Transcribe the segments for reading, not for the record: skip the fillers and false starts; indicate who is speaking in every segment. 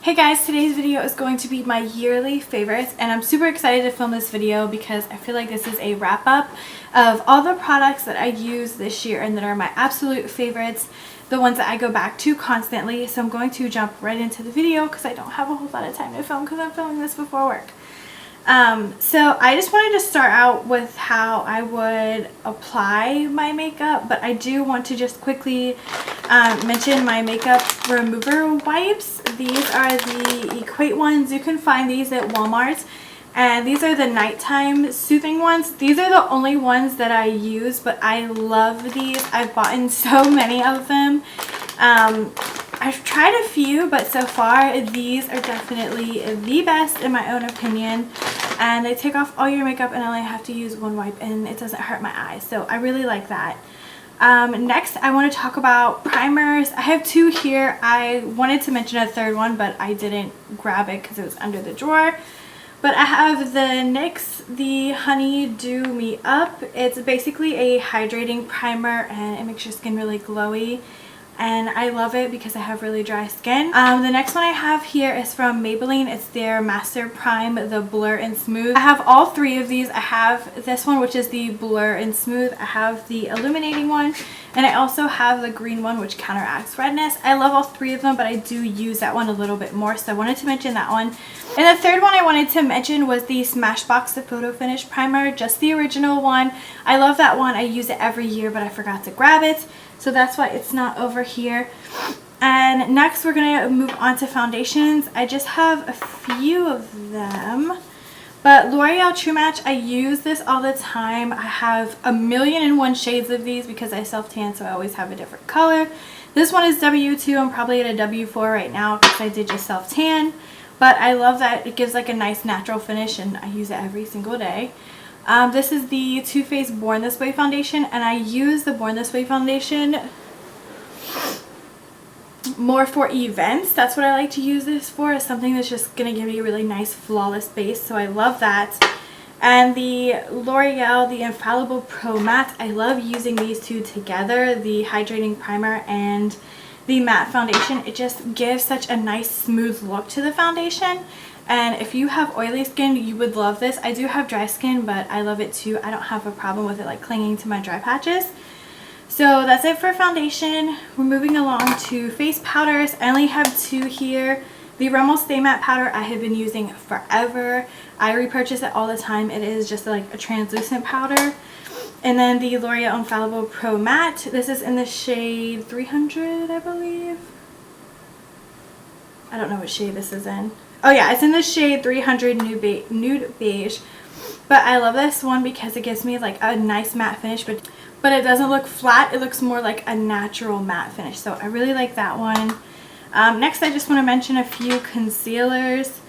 Speaker 1: Hey guys, today's video is going to be my yearly favorites, and I'm super excited to film this video because I feel like this is a wrap up of all the products that I use this year and that are my absolute favorites, the ones that I go back to constantly. So I'm going to jump right into the video because I don't have a whole lot of time to film because I'm filming this before work. So I just wanted to start out with how I would apply my makeup, but I do want to just quickly mention my makeup remover wipes. These are the Equate ones. You can find these at Walmart, and these are the nighttime soothing ones. These are the only ones that I use, but I love these. I've bought in so many of them. I've tried a few, but so far these are definitely the best in my own opinion, and they take off all your makeup and I only have to use one wipe and it doesn't hurt my eyes, so I really like that. Next I want to talk about primers. I have two here. I wanted to mention a third one, but I didn't grab it because it was under the drawer. But I have the NYX, the Honey Dew Me Up. It's basically a hydrating primer and it makes your skin really glowy. And I love it because I have really dry skin. The next one I have here is from Maybelline. It's their Master Prime, the Blur and Smooth. I have all three of these. I have this one, which is the Blur and Smooth. I have the Illuminating one, and I also have the green one, which counteracts redness. I love all three of them, but I do use that one a little bit more, so I wanted to mention that one. And the third one I wanted to mention was the Smashbox the Photo Finish Primer, just the original one. I love that one. I use it every year, but I forgot to grab it, so that's why it's not over here. And next we're going to move on to foundations. I just have a few of them. But L'Oreal True Match, I use this all the time. I have 1,000,001 shades of these because I self-tan, so I always have a different color. This one is W2. I'm probably at a W4 right now because I did just self-tan. But I love that it gives like a nice natural finish, and I use it every single day. This is the Too Faced Born This Way foundation, and I use the Born This Way foundation more for events. That's what I like to use this for, is something that's just going to give you a really nice flawless base, so I love that. And the L'Oreal, the Infallible Pro Matte, I love using these two together, the hydrating primer and the matte foundation. It just gives such a nice smooth look to the foundation. And if you have oily skin, you would love this. I do have dry skin, but I love it too. I don't have a problem with it like clinging to my dry patches. So that's it for foundation. We're moving along to face powders. I only have two here. The Rimmel Stay Matte powder I have been using forever. I repurchase it all the time. It is just like a translucent powder. And then the L'Oreal Infallible Pro Matte. This is in the shade 300, I believe. I don't know what shade this is in. Oh yeah, it's in the shade 300 Nude Beige. But I love this one because it gives me like a nice matte finish, but it doesn't look flat. It looks more like a natural matte finish. So I really like that one. Next, I just want to mention a few concealers.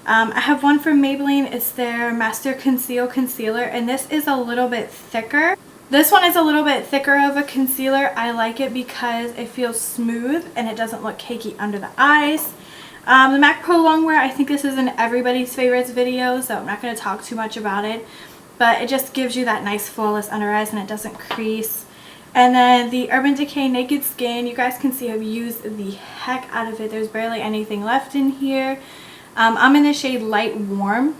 Speaker 1: I have one from Maybelline. It's their Master Conceal Concealer, and this is a little bit thicker. This one is a little bit thicker of a concealer. I like it because it feels smooth and it doesn't look cakey under the eyes. The MAC Pro Longwear, I think this is in everybody's favorites video, so I'm not going to talk too much about it. But it just gives you that nice flawless under eyes and it doesn't crease. And then the Urban Decay Naked Skin, you guys can see I've used the heck out of it. There's barely anything left in here. I'm in the shade Light Warm,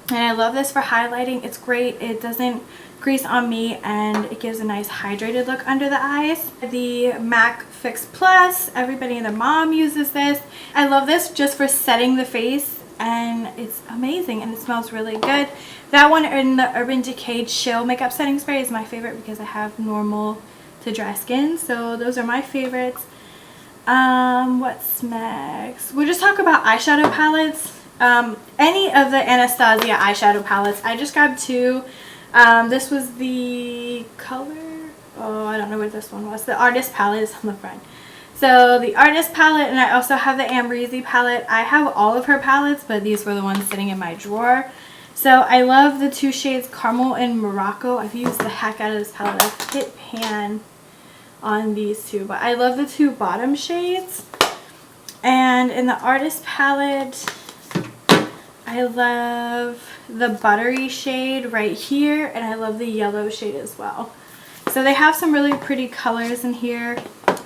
Speaker 1: and I love this for highlighting. It's great. It doesn't crease on me and it gives a nice hydrated look under the eyes. The MAC Fix Plus, everybody and their mom uses this. I love this just for setting the face, and it's amazing and it smells really good. That one in the Urban Decay Chill Makeup Setting Spray is my favorite because I have normal to dry skin, so those are my favorites. What's next? We'll just talk about eyeshadow palettes. Any of the Anastasia eyeshadow palettes. I just grabbed two. This was the color, oh I don't know what this one was. The Artist palette is on the front. So the Artist palette, and I also have the Amrezy palette. I have all of her palettes, but these were the ones sitting in my drawer. So I love the two shades Caramel and Morocco. I've used the heck out of this palette. I've hit pan on these two, but I love the two bottom shades. And in the Artist palette, I love the buttery shade right here, and I love the yellow shade as well. So they have some really pretty colors in here.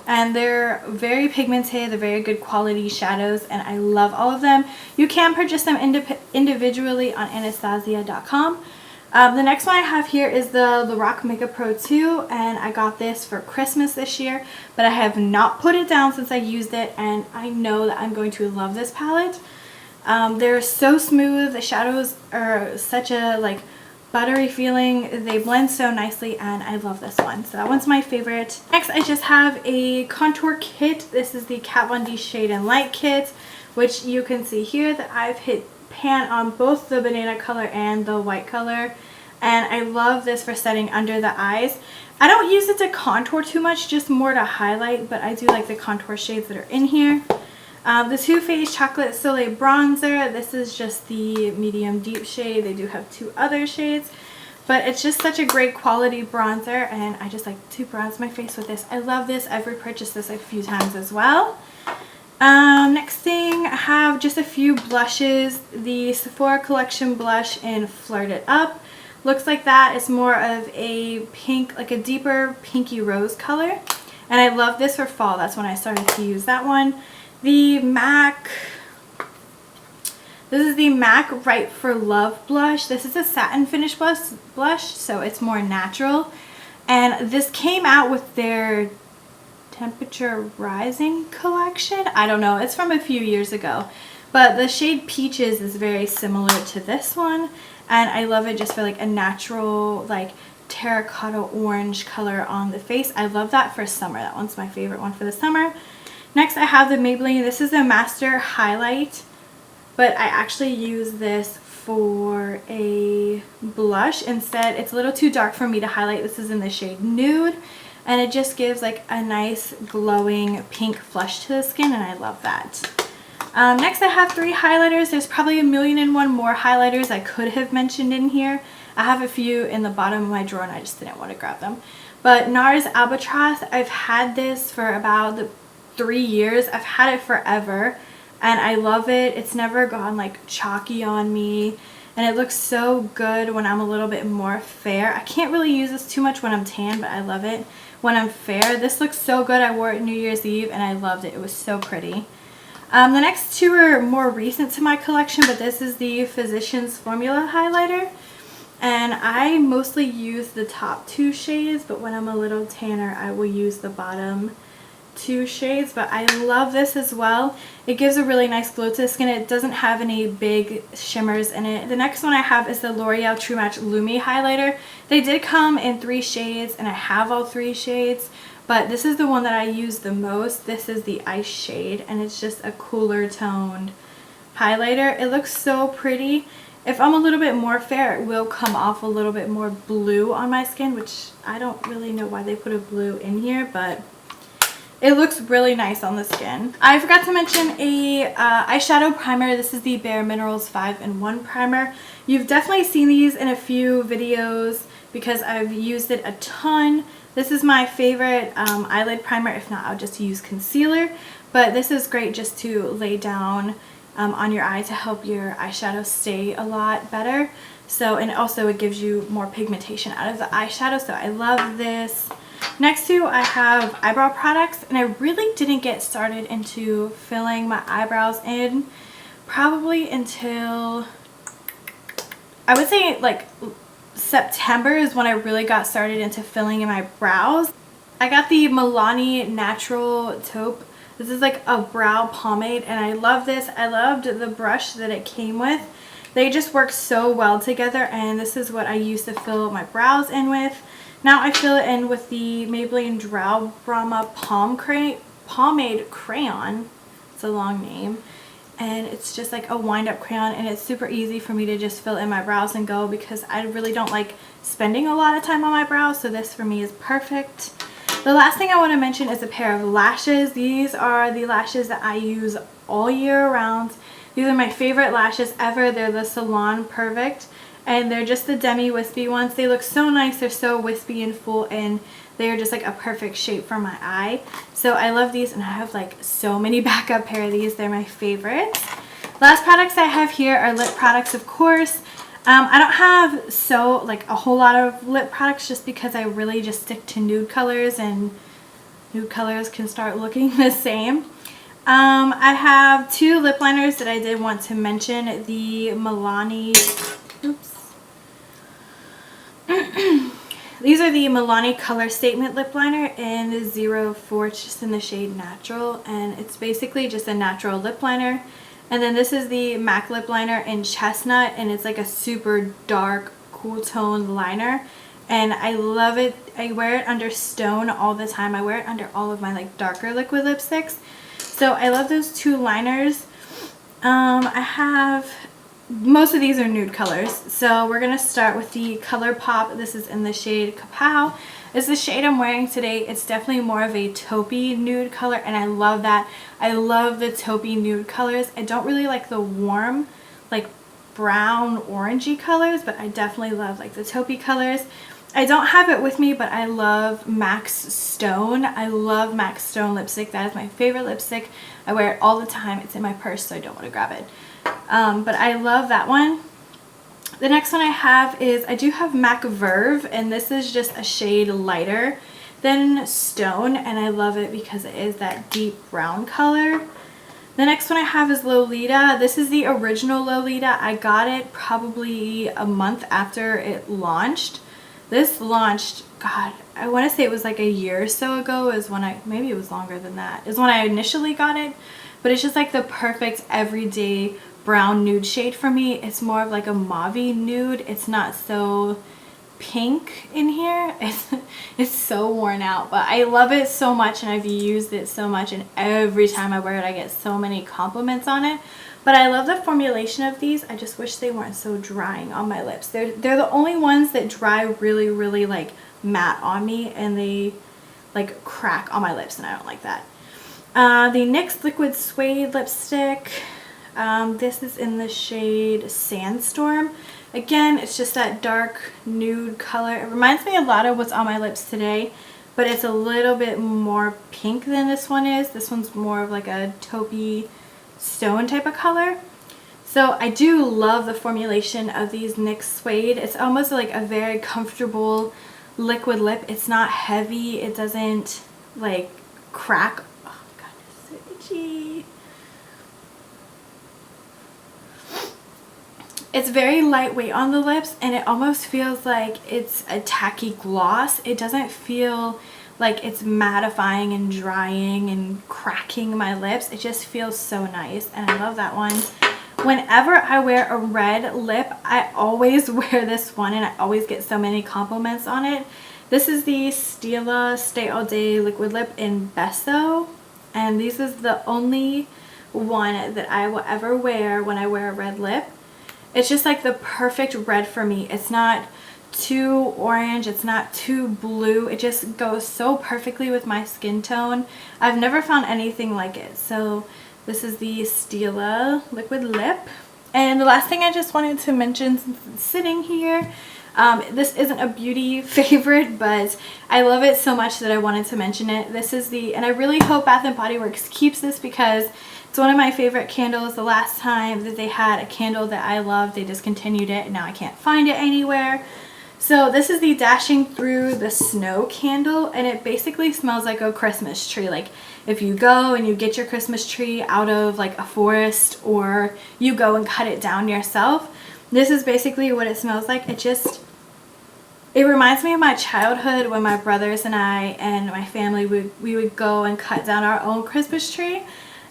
Speaker 1: and they're very pigmented, they're very good quality shadows, and I love all of them. You can purchase them individually on Anastasia.com. The next one I have here is the Lorac Makeup Pro 2, and I got this for Christmas this year, but I have not put it down since I used it, and I know that I'm going to love this palette. They're so smooth, the shadows are such a like buttery feeling, they blend so nicely, and I love this one. So that one's my favorite. Next, I just have a contour kit. This is the Kat Von D Shade and Light kit, which you can see here that I've hit pan on both the banana color and the white color, and I love this for setting under the eyes. I don't use it to contour too much, just more to highlight, but I do like the contour shades that are in here. The Too Faced Chocolate Soleil Bronzer, this is just the medium deep shade. They do have two other shades, but it's just such a great quality bronzer, and I just like to bronze my face with this. I love this. I've repurchased this a few times as well. Next thing, I have just a few blushes. The Sephora Collection blush in Flirt It Up. Looks like that. It's more of a pink, like a deeper pinky rose color, and I love this for fall. That's when I started to use that one. The MAC, this is the MAC Right for Love blush. This is a satin finish blush, so it's more natural. And this came out with their Temperature Rising collection. I don't know, it's from a few years ago. But the shade Peaches is very similar to this one. And I love it just for like a natural, like terracotta orange color on the face. I love that for summer. That one's my favorite one for the summer. Next, I have the Maybelline. This is a Master Highlight, but I actually use this for a blush instead. It's a little too dark for me to highlight. This is in the shade Nude, and it just gives like a nice glowing pink flush to the skin, and I love that. Next, I have three highlighters. There's probably a million and one more highlighters I could have mentioned in here. I have a few in the bottom of my drawer, and I just didn't want to grab them. But NARS Albatross, I've had this for about 3 years. I've had it forever, and I love it. It's never gone like chalky on me, and it looks so good when I'm a little bit more fair. I can't really use this too much when I'm tan, but I love it when I'm fair. This looks so good. I wore it New Year's Eve, and I loved it. It was so pretty. The next two are more recent to my collection, but this is the Physicians Formula highlighter, and I mostly use the top two shades, but when I'm a little tanner, I will use the bottom two shades. But I love this as well. It gives a really nice glow to the skin. It doesn't have any big shimmers in it. The next one I have is the L'Oreal True Match Lumi highlighter. They did come in 3 shades, and I have all 3 shades, but this is the one that I use the most. This is the Ice shade, and it's just a cooler toned highlighter. It looks so pretty. If I'm a little bit more fair, it will come off a little bit more blue on my skin, which I don't really know why they put a blue in here, but it looks really nice on the skin. I forgot to mention a eyeshadow primer. This is the Bare Minerals 5-in-1 primer. You've definitely seen these in a few videos because I've used it a ton. This is my favorite eyelid primer. If not, I'll just use concealer. But this is great just to lay down on your eye to help your eyeshadow stay a lot better. So, and also it gives you more pigmentation out of the eyeshadow. So I love this. Next to, I have eyebrow products, and I really didn't get started into filling my eyebrows in probably until, I would say like September is when I really got started into filling in my brows. I got the Milani Natural Taupe. This is like a brow pomade, and I love this. I loved the brush that it came with. They just work so well together, and this is what I used to fill my brows in with. Now I fill it in with the Maybelline Brow Brahma Pomade Crayon. It's a long name. And it's just like a wind-up crayon, and it's super easy for me to just fill in my brows and go because I really don't like spending a lot of time on my brows, so this for me is perfect. The last thing I want to mention is a pair of lashes. These are the lashes that I use all year round. These are my favorite lashes ever. They're the Salon Perfect, and they're just the demi wispy ones. They look so nice. They're so wispy and full, and they're just like a perfect shape for my eye. So I love these, and I have like so many backup pair of these. They're my favorites. Last products I have here are lip products, of course. I don't have a whole lot of lip products just because I really just stick to nude colors and nude colors can start looking the same. I have two lip liners that I did want to mention. The Milani, these are the Milani Color Statement Lip Liner in the 04. It's just in the shade Natural, and it's basically just a natural lip liner. And then this is the MAC lip liner in Chestnut, and it's like a super dark, cool tone liner. And I love it. I wear it under Stone all the time. I wear it under all of my like darker liquid lipsticks. So I love those two liners. I have, most of these are nude colors. So we're going to start with the ColourPop. This is in the shade Kapow. It's the shade I'm wearing today. It's definitely more of a taupey nude color, and I love that. I love the taupey nude colors. I don't really like the warm, like brown orangey colors, but I definitely love like the taupey colors. I don't have it with me, but I love MAC Stone. I love MAC Stone lipstick. That is my favorite lipstick. I wear it all the time. It's in my purse, so I don't want to grab it. But I love that one. The next one I have is, I do have MAC Verve, and this is just a shade lighter than Stone, and I love it because it is that deep brown color. The next one I have is Lolita. This is the original Lolita. I got it probably a month after it launched. This launched, God, I want to say it was like a year or so ago is when maybe it was longer than that, is when I initially got it. But it's just like the perfect everyday brown nude shade for me. It's more of like a mauve-y nude. It's not so pink in here. It's so worn out, but I love it so much, and I've used it so much, and every time I wear it I get so many compliments on it. But I love the formulation of these. I just wish they weren't so drying on my lips. They're the only ones that dry really, really like matte on me, and they like crack on my lips, and I don't like that. The NYX Liquid Suede lipstick. This is in the shade Sandstorm. Again, it's just that dark nude color. It reminds me a lot of what's on my lips today, but it's a little bit more pink than this one is. This one's more of like a taupey stone type of color. So I do love the formulation of these NYX Suede. It's almost like a very comfortable liquid lip. It's not heavy. It doesn't like crack. Oh god, it's so itchy. It's very lightweight on the lips, and it almost feels like it's a tacky gloss. It doesn't feel like it's mattifying and drying and cracking my lips. It just feels so nice, and I love that one. Whenever I wear a red lip, I always wear this one, and I always get so many compliments on it. This is the Stila Stay All Day Liquid Lip in Beso, and this is the only one that I will ever wear when I wear a red lip. It's just like the perfect red for me. It's not too orange, it's not too blue. It just goes so perfectly with my skin tone. I've never found anything like it. So this is the Stila Liquid Lip. And the last thing I just wanted to mention, since it's sitting here, this isn't a beauty favorite, but I love it so much that I wanted to mention it. This is the, and I really hope Bath & Body Works keeps this because it's one of my favorite candles. The last time that they had a candle that I loved, they discontinued it, and now I can't find it anywhere. So this is the Dashing Through the Snow candle, and it basically smells like a Christmas tree. Like if you go and you get your Christmas tree out of like a forest, or you go and cut it down yourself, this is basically what it smells like. It reminds me of my childhood when my brothers and I and my family we would go and cut down our own Christmas tree.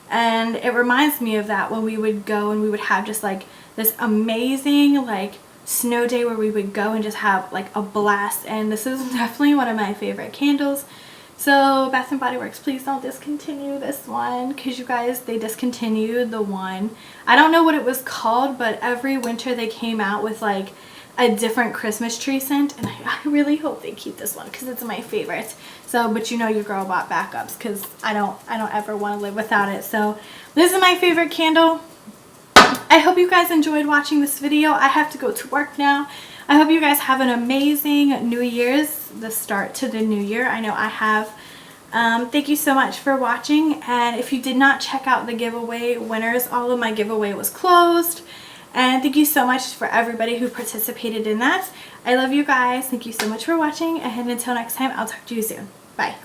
Speaker 1: And it reminds me of that, when we would go and we would have just like this amazing like snow day where we would go and just have like a blast. And this is definitely one of my favorite candles. So Bath & Body Works, please don't discontinue this one, because you guys, they discontinued the one. I don't know what it was called, but every winter they came out with like a different Christmas tree scent, and I really hope they keep this one because it's my favorite. So, but you know your girl bought backups because I don't ever want to live without it. So this is my favorite candle. I hope you guys enjoyed watching this video. I have to go to work now. I hope you guys have an amazing New Year's, the start to the new year. I know I have. Thank you so much for watching, and if you did not check out the giveaway winners, all of my giveaway was closed. And thank you so much for everybody who participated in that. I love you guys. Thank you so much for watching, and until next time, I'll talk to you soon. Bye.